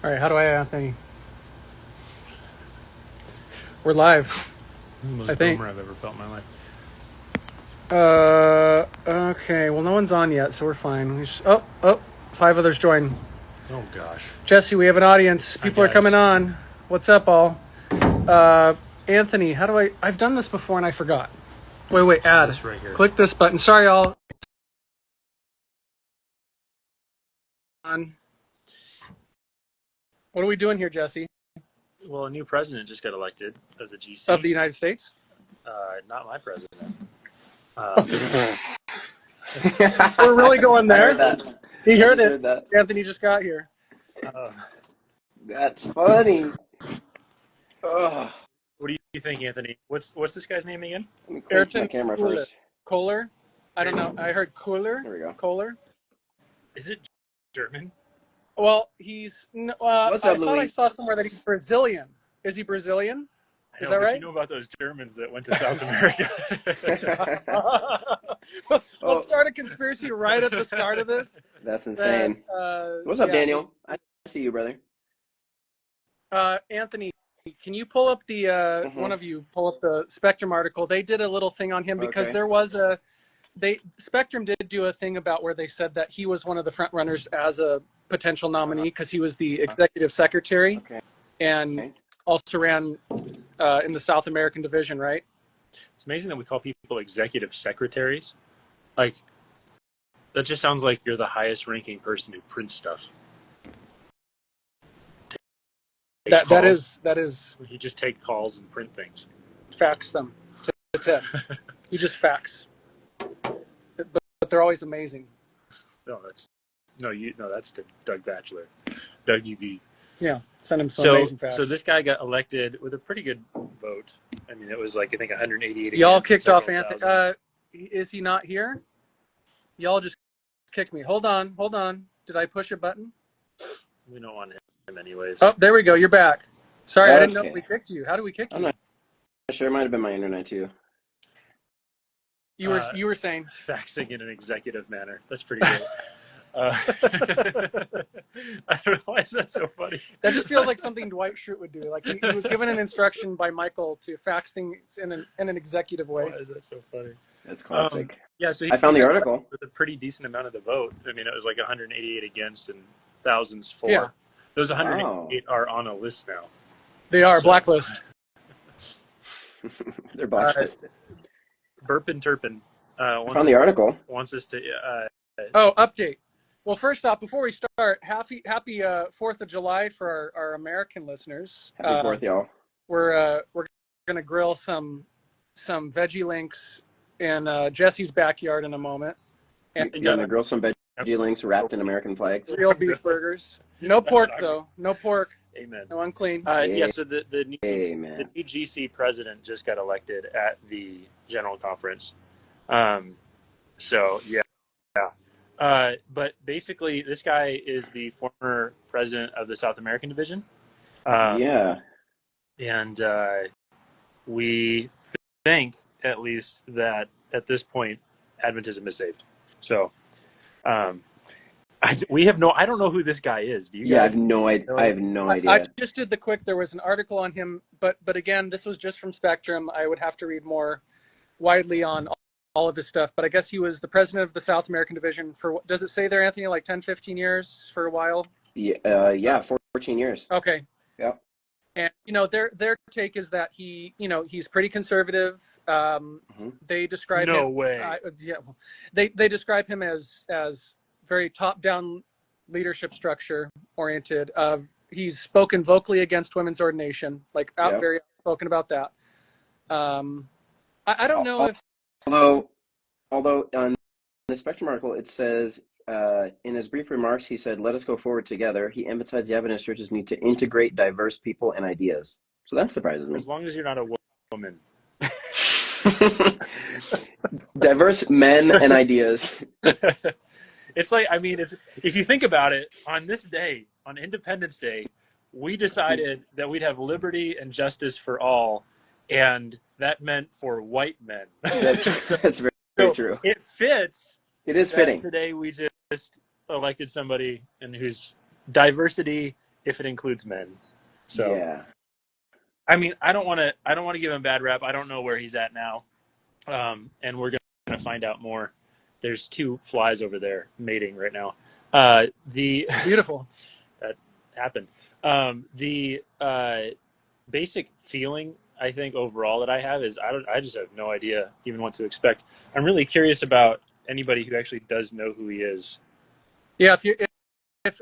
All right, how do I, Anthony? We're live, This is the I most think. boomer I've ever felt in my life. Okay. Well, no one's on yet, so we're fine. Five others join. Oh gosh. Jesse, we have an audience. Hi, People are coming guys. on. What's up, all? Anthony, how do I've done this before and I forgot. Wait, add. This right here. Click this button. Sorry, all. On. What are we doing here, Jesse? Well, a new president just got elected of the GC. Of the United States? Not my president. We're really going there. I heard that. He heard I it. heard that. Anthony just got here. That's funny. Oh, What do you think, Anthony? What's this guy's name again? let me clear my Ayrton camera Kohler. first. Kohler? I don't know. I heard Kohler. There we go. Kohler. Is it German? Well, he's. What's I up, thought I Louis? saw somewhere that he's Brazilian. Is he Brazilian? I Is know, that but right? you know about those Germans that went to South America? Let's start a conspiracy right at the start of this. That's insane. What's up, yeah, Daniel? I see you, brother. Anthony, can you pull up the one of you pull up the Spectrum article? They did a little thing on him because Okay. there was Spectrum did do a thing about where they said that he was one of the front runners as a potential nominee because he was the executive secretary Okay. and Okay. also ran in the South American division, right? It's amazing that we call people executive secretaries. Like, that just sounds like you're the highest ranking person who prints stuff. That is You just take calls and print things. fax them to 10. You just fax, but they're always amazing. That's Doug Batchelor, Doug UV. Yeah, send him some amazing fax. So this guy got elected with a pretty good vote. I mean, it was like I think 188. Y'all kicked off Anthony. Is he not here? Y'all just kicked me. Hold on. Did I push a button? We don't want him anyways. Oh, there we go. You're back. Sorry, I didn't know Okay. we kicked you. How do we kick I'm you? not sure. It might have been my internet too. You were saying Faxing in an executive manner. That's pretty good. I don't know, why is that so funny? that just feels like something Dwight Schrute would do. Like he was given an instruction by Michael to fax things in an executive way. Why is that so funny? That's classic. Yeah, so I found the article. with a pretty decent amount of the vote. I mean, it was like 188 against and thousands for. Yeah. Those 188 are on a list now. They are So- blacklist. They're blacklisted. Burpin Turpin I found the article. wants us to. Oh, update. Well, first off, before we start, happy 4th of July for our American listeners. Happy 4th, y'all. We're gonna grill some veggie links in Jesse's backyard in a moment. And You're gonna grill some veggie links wrapped in American flags. real beef burgers. No pork what I though. No pork. Amen. No unclean. Yeah, so the new Amen. GC president just got elected at the general conference. So yeah. But basically, this guy is the former president of the South American division. Yeah. And we think, at least, that at this point, Adventism is saved. So I don't know who this guy is. Do you Yeah, I guys? have no idea. I have no idea. I just did the quick. There was an article on him, but again, this was just from Spectrum. I would have to read more widely on all of his stuff. But I guess he was the president of the South American division for, does it say there, Anthony, like 10, 15 years for a while? Yeah, 14 years. Okay. Yep. And, their take is that he's pretty conservative. They describe No him. way. They describe him as very top-down leadership structure oriented. He's spoken vocally against women's ordination, like very outspoken about that. I don't know if. Although on the Spectrum article, it says, in his brief remarks, he said, "Let us go forward together." He emphasized the evidence churches need to integrate diverse people and ideas. So that surprises me. As long as you're not a woman. Diverse men and ideas. It's like, I mean, if you think about it, on this day, on Independence Day, we decided that we'd have liberty and justice for all, and that meant for white men. That's very true. It fits. It is fitting. Today we just elected somebody in whose diversity if it includes men. So Yeah. I mean, I don't want to give him a bad rap. I don't know where he's at now, and we're gonna find out more. There's 2 flies over there mating right now. The Beautiful. that happened. The basic feeling I think overall that I have is I just have no idea even what to expect. I'm really curious about anybody who actually does know who he is. Yeah,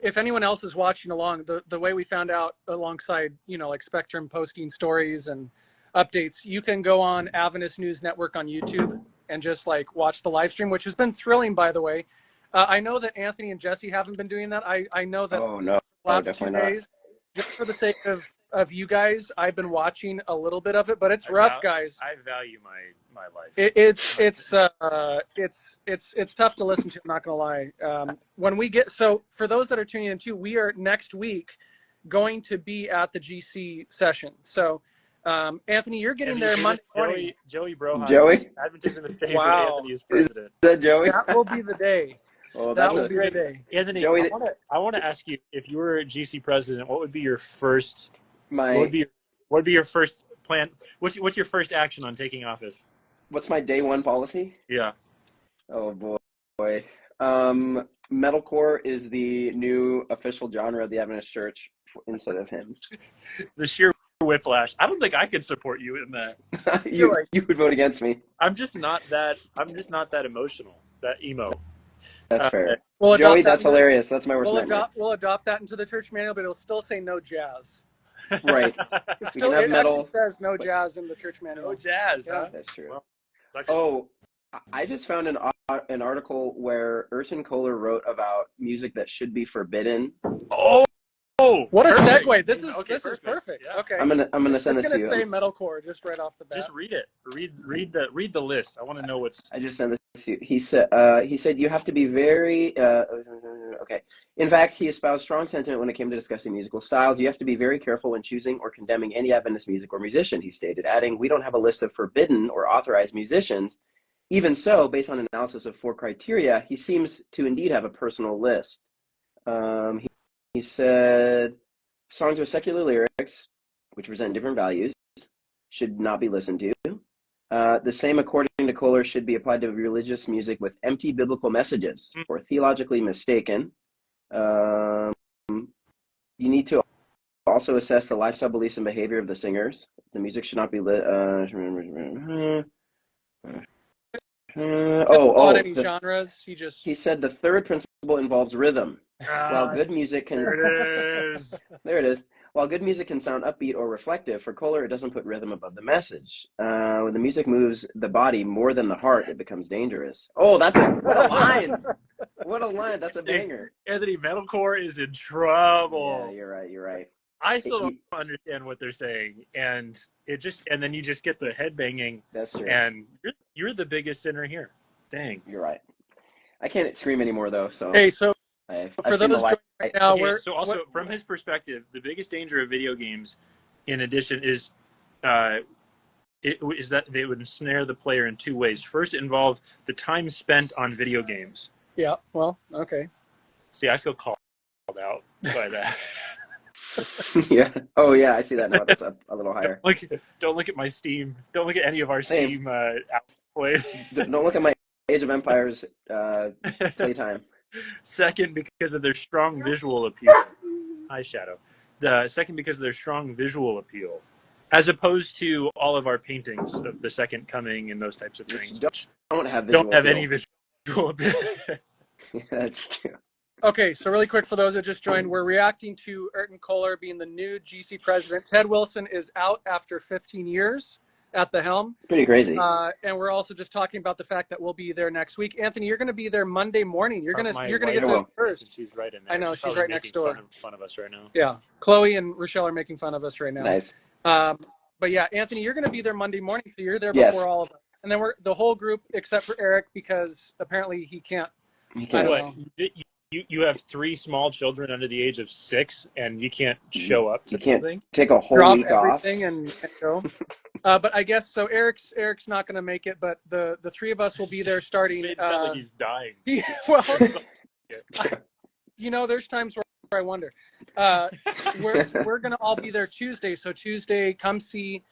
if anyone else is watching along, the way we found out alongside, like Spectrum posting stories and updates, you can go on Adventist News Network on YouTube and just like watch the live stream, which has been thrilling, by the way. I know that Anthony and Jesse haven't been doing that. I know that Oh no, the last 2 definitely not. days, just for the sake of you guys, I've been watching a little bit of it, but it's rough, guys. I value my life. It's tough to listen to. I'm not gonna lie. When we get for those that are tuning in too, we are next week going to be at the GC session. So, Anthony, you're getting there Monday morning. Joey Broha. Joey? Adventism is saved Wow. when Anthony is president. Is that Joey? That will be the day. Oh, That that's will be the day. Anthony, Joey, I want to ask you, if you were GC president, what would be your first? my. What would be your first plan? What's your first action on taking office? What's my day 1 policy? Yeah. Oh boy. Metalcore is the new official genre of the Adventist Church instead of hymns. The sheer whiplash. I don't think I could support you in that. you would vote against me. I'm just not that emotional, that emo. That's fair. We'll Joey, that's hilarious. That's my worst nightmare. We'll adopt that into the church manual, but it'll still say no jazz. Right. It We can have metal. actually says no jazz in the church manual. No jazz. Yeah. Huh? That's true. Well, Oh, I just found an article where Urton Kohler wrote about music that should be forbidden. What a perfect. segue! This is perfect. perfect. Yeah. Okay, I'm gonna send it's this to gonna you. say metalcore just right off the bat. Just read it. Read the list. I want to know what's. I just sent this to you. He said you have to be very okay. In fact, he espoused strong sentiment when it came to discussing musical styles. You have to be very careful when choosing or condemning any Adventist music or musician, he stated, adding, "We don't have a list of forbidden or authorized musicians. Even so, based on analysis of 4 criteria, he seems to indeed have a personal list." He said, songs with secular lyrics, which present different values, should not be listened to. The same, according to Kohler, should be applied to religious music with empty biblical messages or theologically mistaken. You need to also assess the lifestyle, beliefs, and behavior of the singers. The music should not be genres. He said the third principle involves rhythm. While good music can there it is. While good music can sound upbeat or reflective, for Kohler it doesn't put rhythm above the message. When the music moves the body more than the heart, it becomes dangerous. Oh, what a line! What a line! That's a banger. Anthony, metalcore is in trouble. Yeah, you're right. I still don't understand what they're saying, and then you just get the head banging. That's true. And you're the biggest sinner here. Dang. You're right. I can't scream anymore though. So hey, so for those joining right now, from his perspective, the biggest danger of video games, in addition, is that they would ensnare the player in 2 ways. First, it involved the time spent on video games. Yeah. Well, okay. See, I feel called out by that. Yeah. Oh, yeah. I see that now. That's a little higher. Don't look at my Steam. Don't look at any of our Steam plays. Don't look at my Age of Empires playtime. Second, because of their strong visual appeal. Hi, Shadow. The second, because of their strong visual appeal, as opposed to all of our paintings of the Second Coming and those types of things. Don't have any visual appeal. That's true. Okay, so really quick for those that just joined, we're reacting to Urton Kohler being the new GC president. Ted Wilson is out after 15 years at the helm. Pretty crazy. And we're also just talking about the fact that we'll be there next week. Anthony, you're going to be there Monday morning. You're going to get there first. She's right in there. I know, she's right next door. Fun of us right now. Yeah, Chloe and Rochelle are making fun of us right now. Nice. But yeah, Anthony, you're going to be there Monday morning, so you're there before all of us. And then we're the whole group except for Eric, because apparently he can't. You have 3 small children under the age of 6, and you can't show up to something? Take a whole week off and go. But I guess so. Eric's not going to make it, but the 3 of us will be there starting. It sounds like he's dying. There's times where I wonder. We're gonna all be there Tuesday. So Tuesday, come see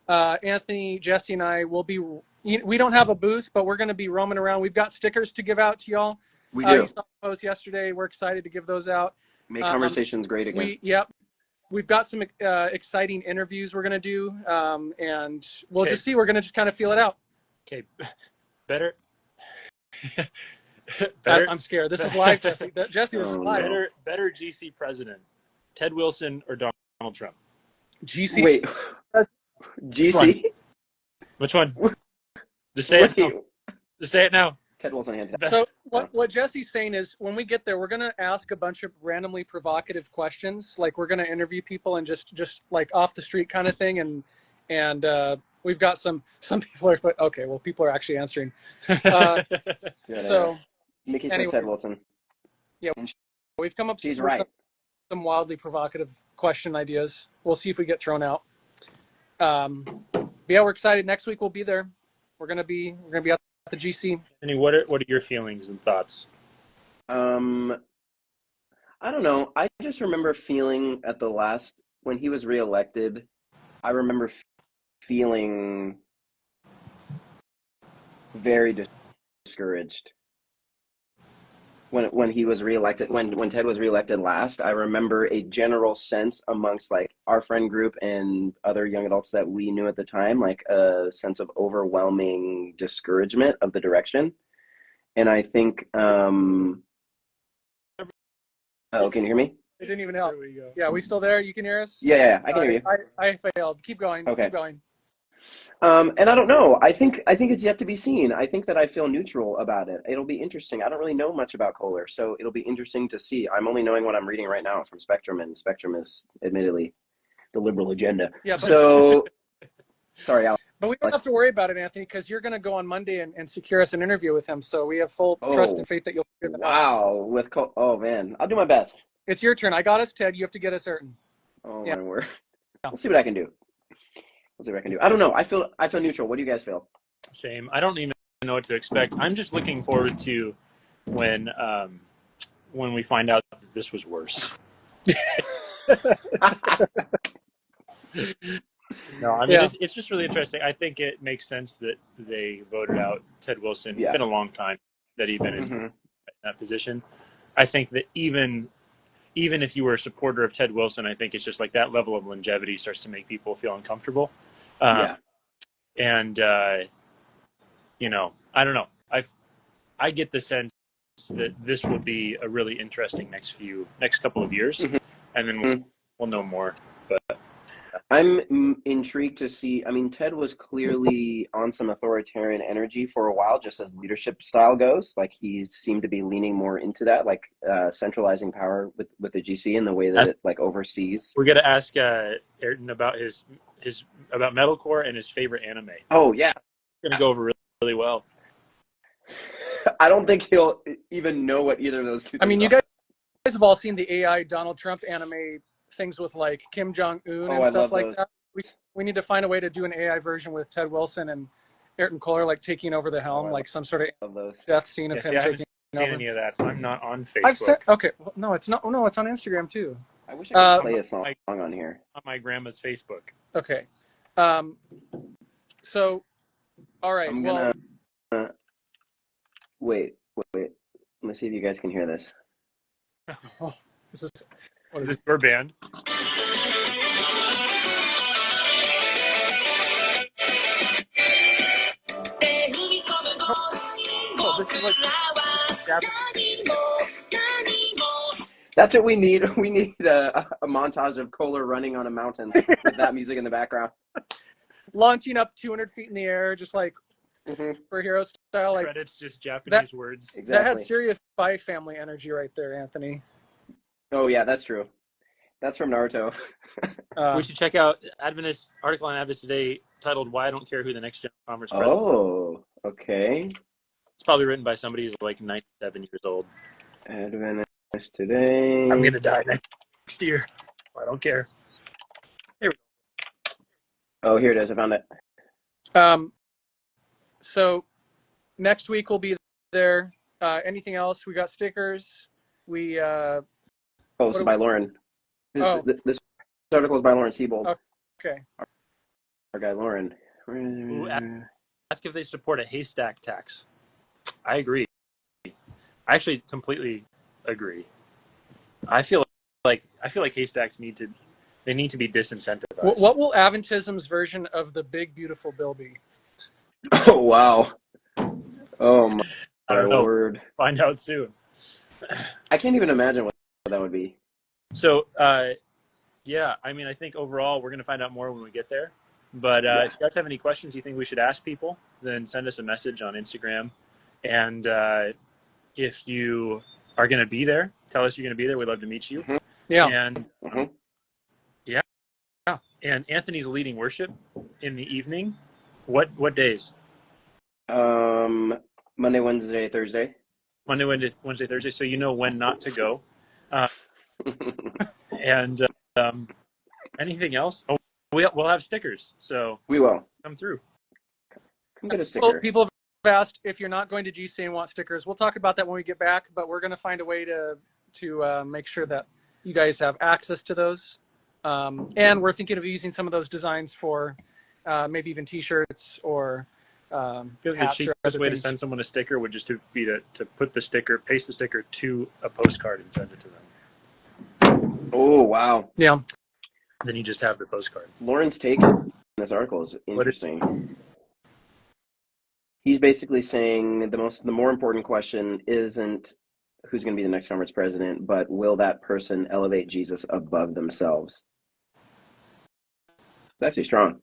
Anthony, Jesse, and I will be. We don't have a booth, but we're gonna be roaming around. We've got stickers to give out to y'all. We do. You saw the post yesterday. We're excited to give those out. Make conversations great again. We've got some exciting interviews we're gonna do, and we'll just see. We're gonna just kind of feel it out. Okay, better. I'm scared. This is live, Jesse. Jesse, this is live. no. Better GC president, Ted Wilson or Donald Trump? GC. Wait, GC? Which one? Just say it. Now. Just say it now. Ted Wilson hands down. So what Jesse's saying is, when we get there, we're gonna ask a bunch of randomly provocative questions. Like, we're gonna interview people and just like off the street kind of thing. And we've got some people are okay. Well, people are actually answering. So Mickey says anyway, Ted Wilson. Yeah, we've come up She's with right. some wildly provocative question ideas. We'll see if we get thrown out. But yeah, we're excited. Next week we'll be there. We're gonna be at the GC. Anthony, what are your feelings and thoughts? I don't know. I just remember feeling at the last when he was reelected. I remember feeling very discouraged when he was reelected. When Ted was reelected last, I remember a general sense amongst like our friend group and other young adults that we knew at the time, like a sense of overwhelming discouragement of the direction. And I think, oh, can you hear me? It didn't even help. Yeah, we still there? You can hear us? Yeah, I can hear you. I failed. Keep going. Okay. Keep going. And I don't know. I think it's yet to be seen. I think that I feel neutral about it. It'll be interesting. I don't really know much about Kohler, so it'll be interesting to see. I'm only knowing what I'm reading right now from Spectrum, and Spectrum is admittedly the liberal agenda. Yeah. So, sorry, Alex. But we don't have to worry about it, Anthony, because you're going to go on Monday and secure us an interview with him. So we have full trust and faith that you'll figure that out. Wow. Oh, man. I'll do my best. It's your turn. I got us, Ted. You have to get us certain. Oh, my word. We'll see what I can do. I don't know. I feel neutral. What do you guys feel? Same. I don't even know what to expect. I'm just looking forward to when we find out that this was worse. No, I mean, it's just really interesting. I think it makes sense that they voted out Ted Wilson. Yeah. It's been a long time that he's been in that position. I think that even if you were a supporter of Ted Wilson, I think it's just like that level of longevity starts to make people feel uncomfortable. And, you know, I don't know. I get the sense that this will be a really interesting next couple of years, and then we'll know more. But I'm intrigued to see. I mean, Ted was clearly on some authoritarian energy for a while, just as leadership style goes. Like, he seemed to be leaning more into that, like centralizing power with the GC in the way that it like oversees. We're gonna ask Ayrton about his about metalcore and his favorite anime. Oh yeah, it's gonna go over really, really well. I don't think he'll even know what either of those two. I mean, you guys have all seen the AI Donald Trump anime things with like Kim Jong-un and stuff like that. We need to find a way to do an AI version with Ted Wilson and Ayrton Kohler like taking over the helm, like some sort of death scene of him taking over. I haven't seen any of that. I'm not on Facebook. Okay, well, no, it's not. No, it's on Instagram too. I wish I could play a song on here. On my grandma's Facebook. Okay. So, all right. I'm gonna wait. Let me see if you guys can hear this. Oh, this is. What is this, your band? Oh, this is like That's what we need. We need a montage of Kohler running on a mountain with that music in the background. Launching up 200 feet in the air, just like superhero style. Like, credits, just Japanese words. Exactly. That had serious Spy Family energy right there, Anthony. Oh yeah, that's true. That's from Naruto. We should check out article on Adventist Today titled "Why I Don't Care Who the Next General Conference President." Oh, okay. It's probably written by somebody who's like 97 years old. Adventist Today. I'm gonna die next year. I don't care. Here we go. Oh, here it is. I found it. So next week we'll be there. Anything else? We got stickers. We Oh, this is by Lauren. This article is by Lauren Siebold. Okay. Our guy Lauren. Ooh, ask if they support a haystack tax. I agree. I actually completely agree. I feel like haystacks need to be disincentivized. What will Adventism's version of the big beautiful bill be? Oh wow. Oh my I don't know. word. Find out soon. I can't even imagine what that would be. So, yeah, I mean, I think overall we're going to find out more when we get there. But if you guys have any questions you think we should ask people, then send us a message on Instagram. And if you are going to be there, tell us you're going to be there. We'd love to meet you. Mm-hmm. Yeah. And yeah. And Anthony's leading worship in the evening. What days? Monday, Wednesday, Thursday. Monday, Wednesday, Thursday. So you know when not to go. And anything else? Oh, we'll have stickers. So we will come through. Come get a sticker. Well, people have asked if you're not going to GC and want stickers. We'll talk about that when we get back, but we're going to find a way to make sure that you guys have access to those. And we're thinking of using some of those designs for maybe even T-shirts or the cheapest way to send someone a sticker would just be to put the sticker, paste the sticker to a postcard and send it to them. Oh wow! Yeah. Then you just have the postcard. Lauren's take on this article is interesting. He's basically saying the more important question isn't who's going to be the next conference president, but will that person elevate Jesus above themselves? It's actually strong.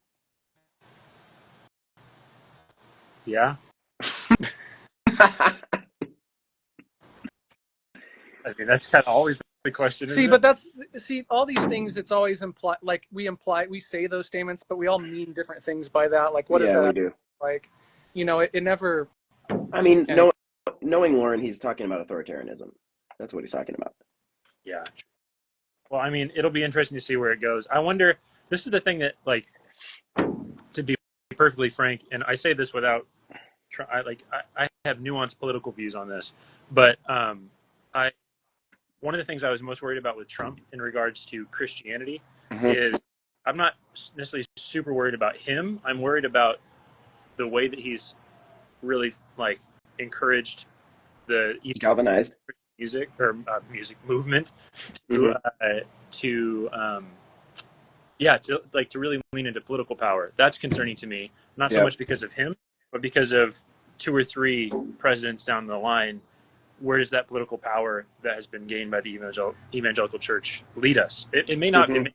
Yeah. I mean, that's kind of always the question. But all these things, it's always implied, like we say those statements, but we all mean different things by that. Like, what is that? We do. Like, it never. I mean, knowing Lauren, he's talking about authoritarianism. That's what he's talking about. Yeah. Well, I mean, it'll be interesting to see where it goes. I wonder, this is the thing that, like, to be perfectly frank, and I say this without, I have nuanced political views on this, but one of the things I was most worried about with Trump in regards to Christianity is I'm not necessarily super worried about him. I'm worried about the way that he's really encouraged the galvanized music movement to really lean into political power. That's concerning to me, not so much because of him, but because of 2 or 3 presidents down the line. Where does that political power that has been gained by the evangelical church lead us? It may not. It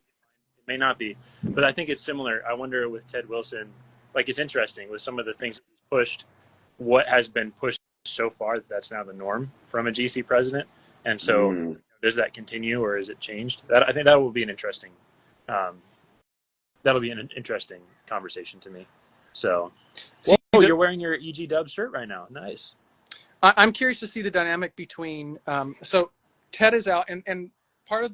may not be, but I think it's similar. I wonder with Ted Wilson, it's interesting with some of the things that he's pushed. What has been pushed so far that's now the norm from a GC president, and so does that continue or is it changed? I think that will be an interesting. That'll be an interesting conversation to me. So, you're wearing your EG Dub shirt right now. Nice. I'm curious to see the dynamic between. So Ted is out, and part of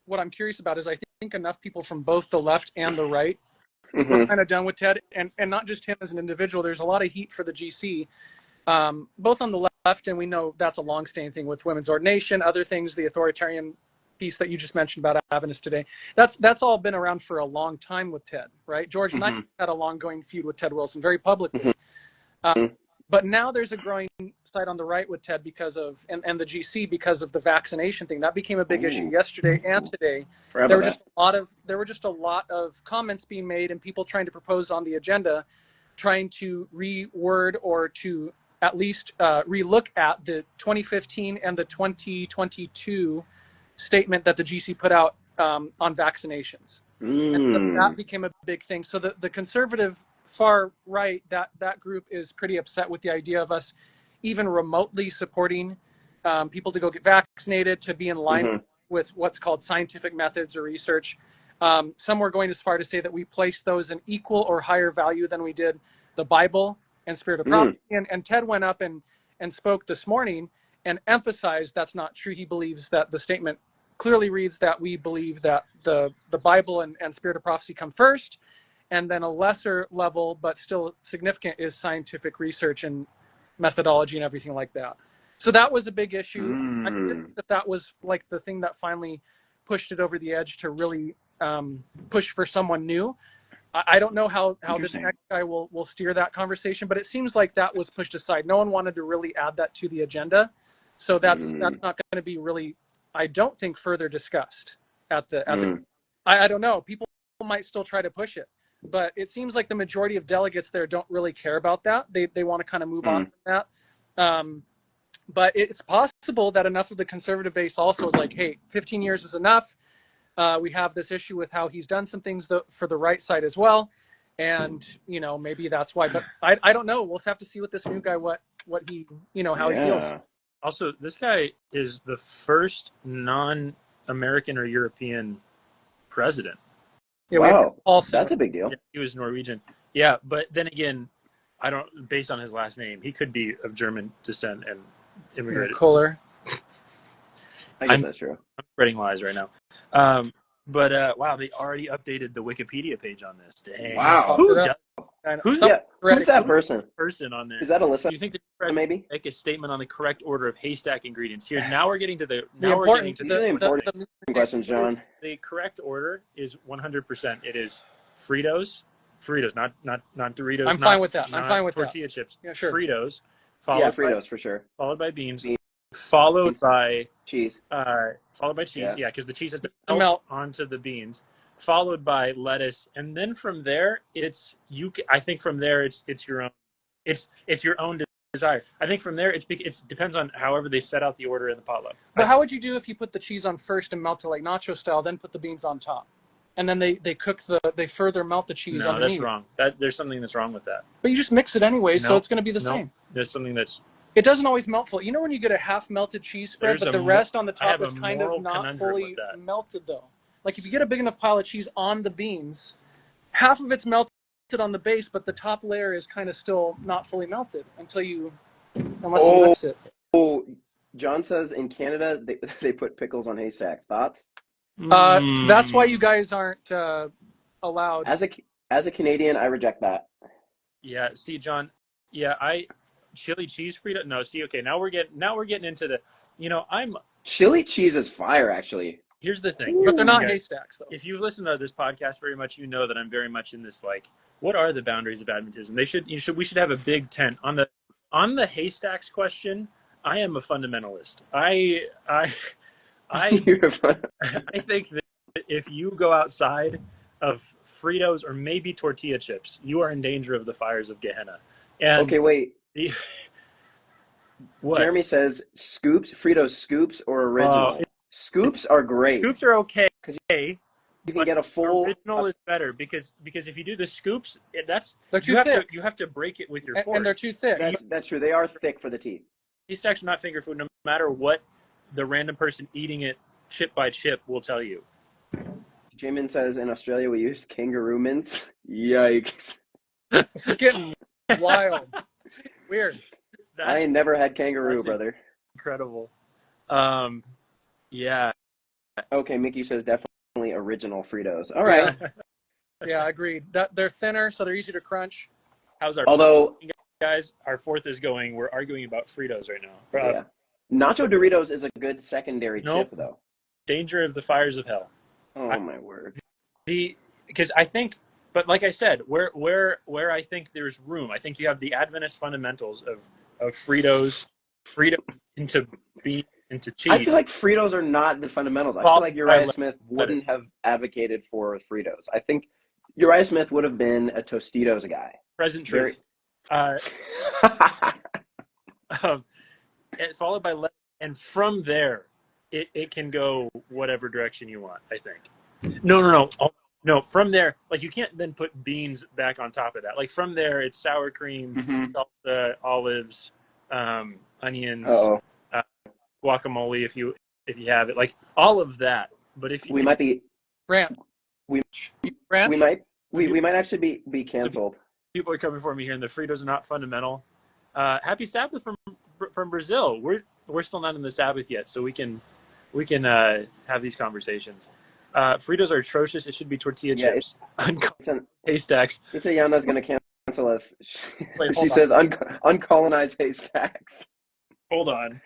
what I'm curious about is I think enough people from both the left and the right were kind of done with Ted, and not just him as an individual. There's a lot of heat for the GC, both on the left, and we know that's a long-standing thing with women's ordination, other things, the authoritarian piece that you just mentioned about Adventist today. That's all been around for a long time with Ted, right? George and I had a long-going feud with Ted Wilson, very publicly. But now there's a growing side on the right with Ted because of, and the GC because of the vaccination thing. That became a big issue yesterday and today. There were just a lot of comments being made and people trying to propose on the agenda, trying to reword or to at least relook at the 2015 and the 2022 statement that the GC put out on vaccinations. And so that became a big thing. So the conservative far right, that group is pretty upset with the idea of us even remotely supporting people to go get vaccinated, to be in line with what's called scientific methods or research. Some were going as far to say that we place those in equal or higher value than we did the Bible and Spirit of Prophecy. And Ted went up and spoke this morning and emphasized that's not true. He believes that the statement clearly reads that we believe that the Bible and Spirit of Prophecy come first, and then a lesser level, but still significant, is scientific research and methodology and everything like that. So that was a big issue. I Mm. think that was like the thing that finally pushed it over the edge to really push for someone new. I don't know how this next guy will steer that conversation, but it seems like that was pushed aside. No one wanted to really add that to the agenda, so that's not going to be really, I don't think, further discussed at the. I don't know. People might still try to push it, but it seems like the majority of delegates there don't really care about that. They want to kind of move on from that. But it's possible that enough of the conservative base also is like, hey, 15 years is enough. We have this issue with how he's done some things for the right side as well, and maybe that's why. But I don't know. We'll have to see with this new guy what he how he feels. Also, this guy is the first non-American or European president. Yeah, wow, also, that's a big deal. Yeah, he was Norwegian. Yeah, but then again, I don't. Based on his last name, he could be of German descent and immigrated. Kohler. I guess that's true. I'm spreading lies right now. But wow, they already updated the Wikipedia page on this. Dang. Wow. Who's that person on there? Is that Alyssa? Do you think that maybe make a statement on the correct order of haystack ingredients? Here, now we're getting to the important questions, John. The correct order is 100%. It is Fritos, not Doritos. I'm fine with that. I'm fine with tortilla chips. Yeah, sure. Fritos. Fritos for sure. Followed by beans. Followed by cheese. Followed by cheese. Yeah, because the cheese has to melt onto the beans. Followed by lettuce, and then from there, I think from there it's your own. It's your own desire. I think from there it depends on however they set out the order in the potluck. But how would you do if you put the cheese on first and melt it like nacho style, then put the beans on top, and then they further melt the cheese underneath? No, that's wrong. There's something that's wrong with that. But you just mix it anyway, so it's going to be the same. There's something that's. It doesn't always melt fully. You know when you get a half melted cheese spread, but the rest on the top is kind of not fully melted though. Like if you get a big enough pile of cheese on the beans, half of it's melted on the base, but the top layer is kind of still not fully melted unless you mix it. Oh, John says in Canada they put pickles on haystacks. Thoughts? That's why you guys aren't allowed. As a Canadian, I reject that. Yeah. See, John. Yeah, chili cheese Frito. No. See. Okay. Now we're getting into the. Chili cheese is fire, actually. Here's the thing. But they're not haystacks, though. If you've listened to this podcast very much, you know that I'm very much in this, like, what are the boundaries of Adventism? We should have a big tent. On the haystacks question, I am a fundamentalist. I think that if you go outside of Fritos or maybe tortilla chips, you are in danger of the fires of Gehenna. And okay, wait. What? Jeremy says Fritos scoops or original. Scoops are great. Scoops are okay because you can get a full. Original is better because if you do the scoops, you have to break it with your fork, and they're too thick. That's true. They are thick for the teeth. These are not finger food, no matter what the random person eating it chip by chip will tell you. Jamin says in Australia we use kangaroo mints. Yikes! This is getting wild. Weird. I ain't never had kangaroo, brother. Incredible. Yeah. Okay, Mickey says definitely original Fritos. All right. Yeah, agreed. They're thinner, so they're easy to crunch. How's our guys? Our fourth is going. We're arguing about Fritos right now. Yeah. Nacho Doritos is a good secondary chip, though. Danger of the fires of hell. Oh my word. Because I think, but like I said, where I think there's room, I think you have the Adventist fundamentals of Fritos into beef. Into cheese. I feel like Fritos are not the fundamentals. I feel like Uriah Smith wouldn't have advocated for Fritos. I think Uriah Smith would have been a Tostitos guy. Present truth. Followed by lettuce, and from there, it can go whatever direction you want. I think. No. From there, like you can't then put beans back on top of that. Like from there, it's sour cream, salsa, olives, onions. Guacamole if you have it, like all of that. But if you, we might be Brant, we might actually be canceled. People are coming for me here, and the Fritos are not fundamental. Happy Sabbath from Brazil. We're still not in the Sabbath yet, so we can have these conversations. Fritos are atrocious. It should be tortilla chips. Haystacks. Italiana's going to cancel us. She says uncolonized haystacks. Hold on.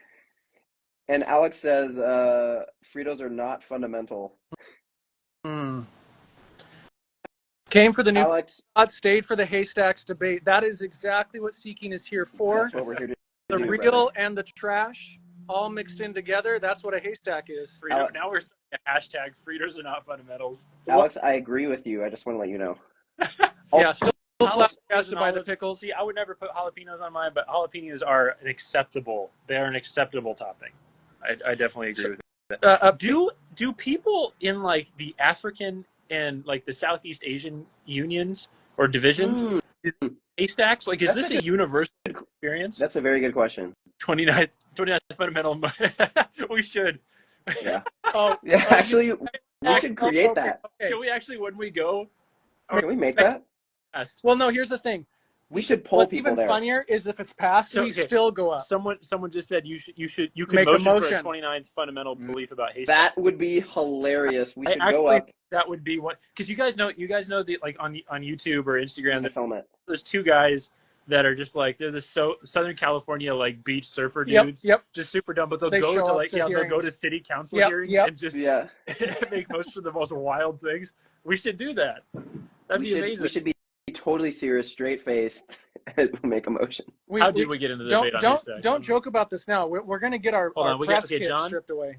And Alex says Fritos are not fundamental. Hmm. Came for the new Alex, stayed for the Haystacks debate. That is exactly what Seeking is here for. that's what we're here to The do, real brother. and the trash all mixed in together. That's what a haystack is. Now we're starting a hashtag Fritos are not fundamentals. Alex, I agree with you. I just want to let you know. Yeah, still Jalapenos flabbergasted and by the olives. pickles. See, I would never put jalapenos on mine, but jalapenos are an acceptable. They are an acceptable topping. I definitely agree with that. Do people in like the African and like the Southeast Asian unions or divisions, haystacks? Like, is this a universal experience? That's a very good question. 29th fundamental. We should. Yeah. Oh, Yeah, actually, we should create that. Okay. Should we actually, when we go? Can we make that? Well, no, here's the thing. We should pull What's people even there. funnier is if it's passed, we still go up. Someone just said you could Make a motion for a motion. 29th fundamental belief about haystacks. That would be hilarious. We should go up. That would be what, because you guys know the, like on YouTube or Instagram, and film it. There's two guys that are just like, they're the Southern California like beach surfer dudes. Yep. Just super dumb, but they'll They go show to up like to they'll go hearings. to city council hearings and just Yeah. make most of the most wild things. We should do that. That'd be amazing. We should be totally serious, straight faced, and make a motion. How did we get into the debate on haystacks? Don't joke about this now. We're going to get our press kits stripped away.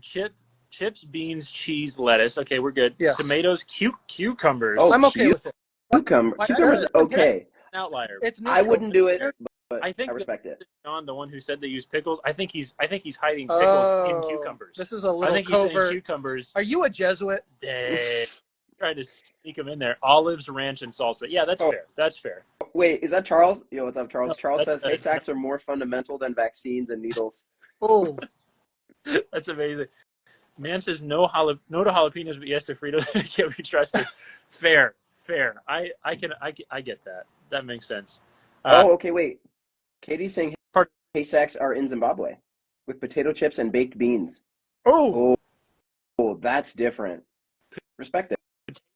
Chips, beans, cheese, lettuce. Okay, we're good. Yes. Tomatoes, cucumbers. Oh, I'm okay with it. Cucumbers, okay. Outlier. It's neutral. I wouldn't do it, but I respect it. John, the one who said they use pickles, I think he's hiding pickles in cucumbers. This is a little I think covert. he's saying cucumbers. Are you a Jesuit? Trying to sneak them in there. Olives, ranch, and salsa. Yeah, that's fair. That's fair. Wait, is that Charles? Yo, what's up, Charles? No, Charles says haystacks are more fundamental than vaccines and needles. Oh, that's amazing. Man says no to jalapenos, but yes to Fritos. Can't be trusted. Fair. I get that. That makes sense. Okay, wait. Katie's saying haystacks are in Zimbabwe with potato chips and baked beans. Oh, that's different. Respect it.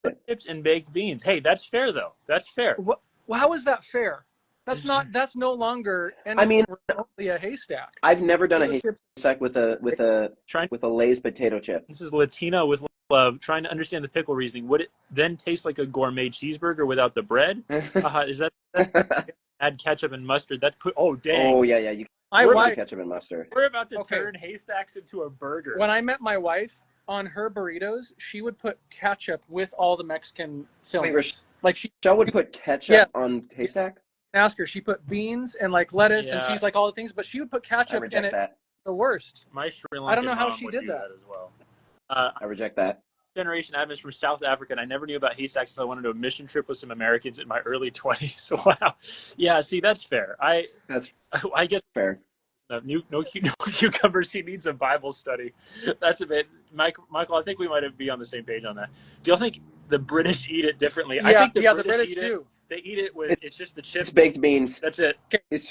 Potato chips and baked beans. Hey, that's fair though. That's fair. Well, how is that fair? That's no longer remotely a haystack. I've never done a haystack with a Lay's potato chip. This is Latina with love, trying to understand the pickle reasoning. Would it then taste like a gourmet cheeseburger without the bread? Is that add ketchup and mustard? That's put. Oh dang. Oh yeah. We're about ketchup and mustard. We're about to turn haystacks into a burger. When I met my wife, on her burritos, she would put ketchup with all the Mexican fillings. Michelle would put ketchup on haystack? Ask her. She put beans and like lettuce and cheese, like all the things, but she would put ketchup in it. That. The worst. My Sri Lankan I don't know how mom she would did do that as well. I reject that. Generation Adventist from South Africa, and I never knew about haystacks until I went on a mission trip with some Americans in my early 20s. Wow. Yeah, see, that's fair. I guess fair. No cucumbers. He needs a Bible study. That's a bit, Michael. I think we might be on the same page on that. Do y'all think the British eat it differently? Yeah, I think the British do. They eat it with it's just the chips. It's baked beans. That's it. It's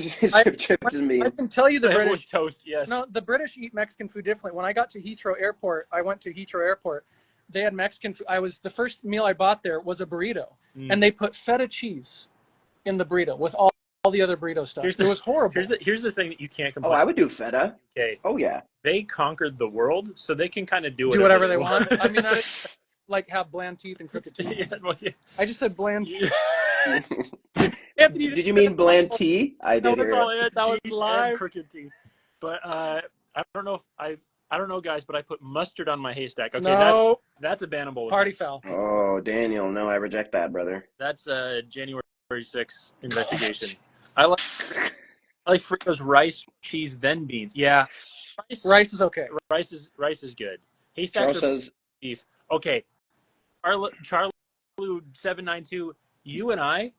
chips and beans. I can tell you the British with toast. Yes. No, the British eat Mexican food differently. When I got to Heathrow Airport, they had Mexican food. The first meal I bought there was a burrito, and they put feta cheese in the burrito with all the other burrito stuff. It was horrible. Here's the thing that you can't complain. Oh, I would do feta. Okay. Oh yeah. They conquered the world, so they can kind of do whatever they want. I mean, like have bland teeth and crooked teeth. I just said bland teeth. Did you mean bland tea? I did hear it. That was live. Crooked teeth. But I don't know if I don't know, guys, but I put mustard on my haystack. Okay, no. that's a bannable. Party foul. Oh, Daniel, no, I reject that, brother. That's a January 6th investigation. I like Fritos, rice, cheese, then beans. Yeah, rice is okay. Rice is good. Haystacks says beef. Okay, Charlie 792. You and I.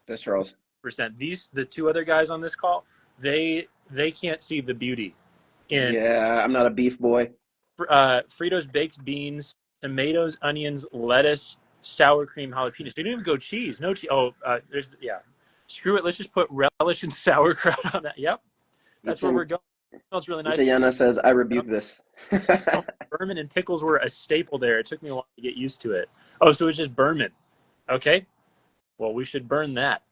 That's Charles. The two other guys on this call, they can't see the beauty in. Yeah, I'm not a beef boy. Fritos, baked beans, tomatoes, onions, lettuce, sour cream, jalapenos. They didn't even go cheese. No cheese. Oh, screw it. Let's just put relish and sauerkraut on that. Yep, that's where we're going. Smells really nice. Yana says, "I rebuke this." Bourbon and pickles were a staple there. It took me a while to get used to it. Oh, so it's just bourbon. Okay. Well, we should burn that.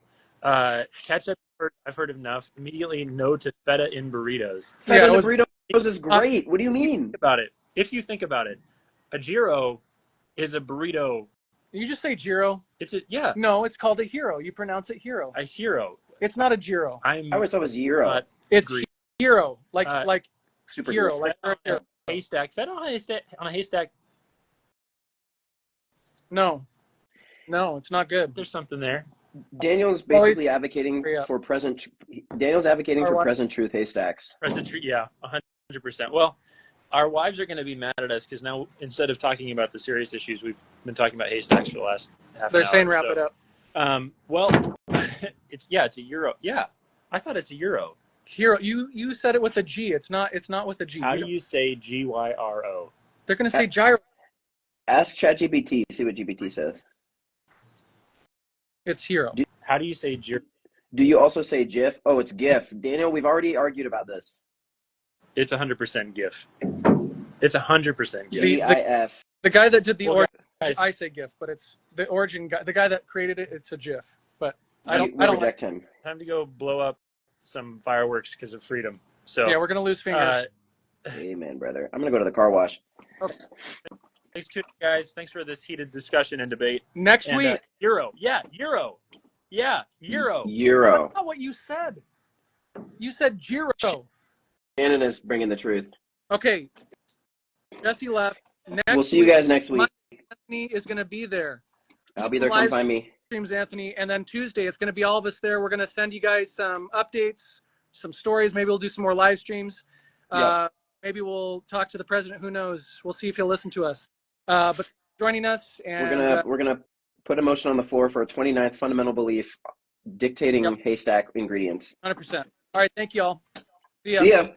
Ketchup, I've heard enough. Immediately no to feta in burritos. Feta in burrito Gyros is great. What do you mean? About it. If you think about it, a gyro is a burrito. You just say gyro. Yeah. No, it's called a hero. You pronounce it hero. A hero. It's not a gyro. I always thought it was gyro. It's hero, like Super hero, good. like a haystack. Fed on a haystack. No, it's not good. There's something there. Daniel's basically advocating for present. Daniel's advocating for present truth haystacks. Present truth, yeah, 100%. Well, our wives are going to be mad at us because now instead of talking about the serious issues, we've been talking about haystacks for the last half They're an hour. saying wrap it up. Well, it's a euro. Yeah, I thought it's a euro. Hero. You said it with a G. It's not with a G. How do you say gyro? They're going to say gyro. Ask ChatGPT. See what GPT says. It's hero. How do you say gyro? Do you also say GIF? Oh, it's GIF. Daniel, we've already argued about this. It's 100% GIF. It's 100% GIF. GIF. The guy that did the Well, origin, guys- I say GIF, but it's the origin guy. The guy that created it, it's a GIF. But I We don't reject him. Time to go blow up some fireworks because of freedom. So Yeah, we're gonna lose fingers. Amen, brother. I'm gonna go to the car wash. Okay. Thanks to you guys. Thanks for this heated discussion and debate. Next And, week. Euro. Yeah, Euro. Yeah, Euro. Euro. That's not what you said. You said gyro. Shannon is bringing the truth. Okay. Jesse left. Next We'll see you guys next week. Anthony is going to be there. I'll be there. Come find me. Streams Anthony, and then Tuesday it's going to be all of us there. We're going to send you guys some updates, some stories. Maybe we'll do some more live streams. Yep. Maybe we'll talk to the president. Who knows? We'll see if he'll listen to us. But joining us, and We're gonna put a motion on the floor for a 29th fundamental belief, dictating haystack ingredients. 100%. All right, thank you all. See ya.